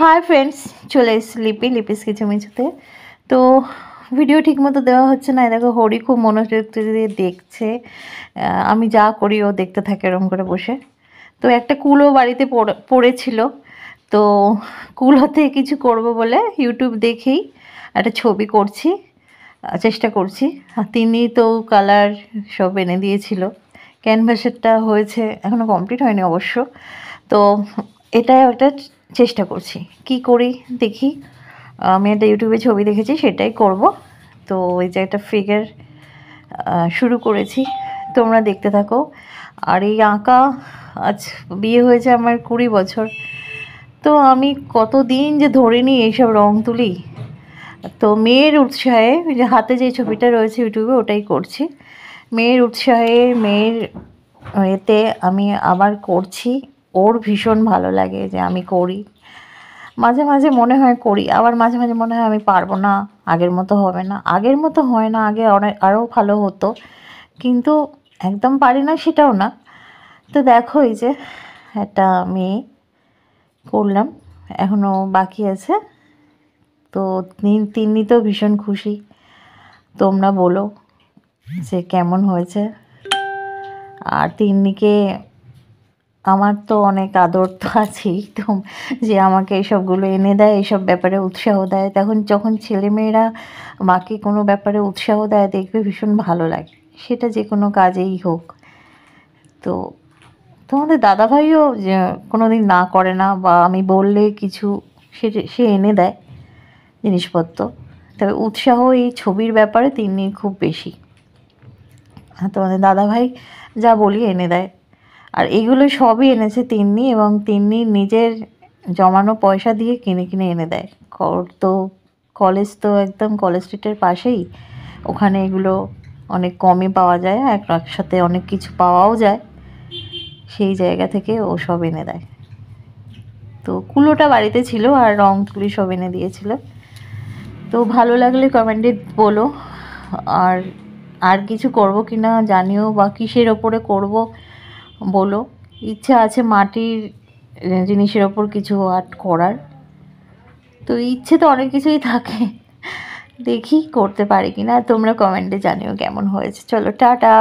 Hi friends, চলে এসেছি লিপিস কিচেমিচুতে। তো ভিডিও ঠিকমতো দেওয়া হচ্ছে না। দেখো হরি খুব মনোযোগ দিয়ে দেখছে, আমি যা করি ও দেখতে থাকে এরকম করে বসে। তো একটা কুলো বাড়িতে পড়েছিল, তো কুলোতে কিছু করব বলে ইউটিউব দেখেই একটা ছবি করছি, চেষ্টা করছি। তিনি তো কালার সব এনে দিয়েছিল, ক্যানভাসেরটা হয়েছে, এখনও কমপ্লিট হয়নি অবশ্য। তো এটাই একটা চেষ্টা করছি, কি করি দেখি। আমি একটা ইউটিউবে ছবি দেখেছি, সেটাই করব। তো এই যে একটা ফিগার শুরু করেছি, তোমরা দেখতে থাকো। আর এই আঁকা, আজ বিয়ে হয়েছে আমার 20 বছর, তো আমি কতদিন যে ধরে নিই এইসব রং তুলি। তো মেয়ের উৎসাহে, যে হাতে যে ছবিটা রয়েছে ইউটিউবে ওটাই করছি। মেয়ের উৎসাহে, মেয়ের এতে আমি আবার করছি। ওর ভীষণ ভালো লাগে যে আমি করি। মাঝে মাঝে মনে হয় করি, আবার মাঝে মাঝে মনে হয় আমি পারবো না, আগের মতো হবে না। আগের মতো হয় না, আগে অনেক আরও ভালো হতো, কিন্তু একদম পারি না সেটাও না। তো দেখো এই যে একটা মেয়ে করলাম, এখনও বাকি আছে। তো তিন্নি তো ভীষণ খুশি। তোমরা বলো যে কেমন হয়েছে। আর তিন্নিকে আমার তো অনেক আদর তো আছেই, তো যে আমাকে এইসবগুলো এনে দেয়, এইসব ব্যাপারে উৎসাহ দেয়, তখন যখন ছেলেমেয়েরা মাকে কোনো ব্যাপারে উৎসাহ দেয় দেখবে ভীষণ ভালো লাগে, সেটা যে কোনো কাজেই হোক। তো তোমাদের দাদাভাইও যে কোনো দিন না করে না, বা আমি বললে কিছু সে এনে দেয় জিনিসপত্র। তবে উৎসাহ এই ছবির ব্যাপারে তিনি খুব বেশি। তোমাদের দাদাভাই যা বলি এনে দেয়। আর এগুলো সবই এনেছে তিন্নি, এবং তিন্নি নিজের জমানো পয়সা দিয়ে কিনে কিনে এনে দেয়। তো কলেজ তো একদম কলেজ স্ট্রিটের পাশেই, ওখানে এগুলো অনেক কমে পাওয়া যায়, একসাথে অনেক কিছু পাওয়াও যায়, সেই জায়গা থেকে ও সব এনে দেয়। তো কুলোটা বাড়িতে ছিল আর রং তুলি সব এনে দিয়েছিল। তো ভালো লাগলে কমেন্টে বলো। আর আর কিছু করব কি না জানিও, বা কিসের ওপরে করব বলো। ইচ্ছা আছে মাটির জিনিসের ওপর কিছু আর্ট করার। তো ইচ্ছে তো অনেক কিছুই থাকে, দেখি করতে পারি কি না। তোমরা কমেন্টে জানিও কেমন হয়েছে। চলো টাটা।